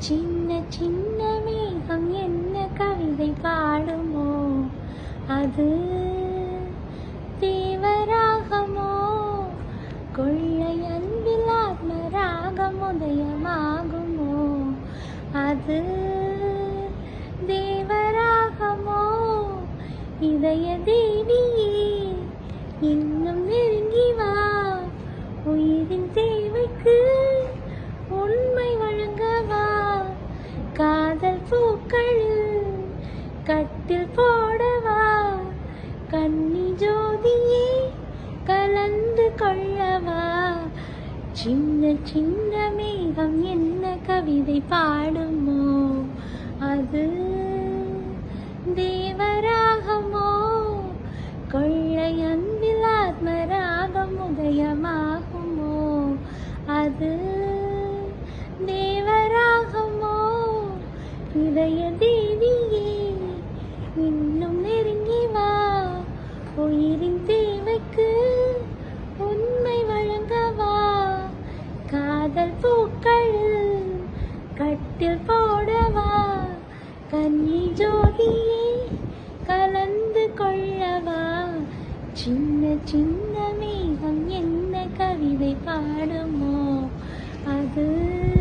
சின்ன சின்ன மேகம் என்ன கவிதை பாடுமோ, அது தேவராகமோ, கொள்ளை அன்பில் ஆத்மராகம் உதயமாகுமோ, அது தேவராகமோ. இதய தேவியே இன்னும் நெருங்கி வா, உயிரின் தேவைக்கு உண்மை வழங்கவா. காதல் பூக்களில் கட்டில் போடவா, கன்னி ஜோதியே கலந்து கொள்ளவா. சின்ன சின்ன மேகம் என்ன கவிதை பாடுமோ, அது தேவராகமோ, கொள்ளை அன்பில் ஆத்மராகம் உதயமாகுமோ, அது தேவராகமோ. இதய தேவியே இன்னும் நெருங்கி வா, உயிரின் தேவைக்கு உண்மை வழங்கவா. காதல் பூக்களில் கட்டில் போடவா, கன்னி ஜோதியே கலந்து கொள்ளவா. சின்ன சின்ன மேகம் என்ன கவிதை பாடுமோ, அது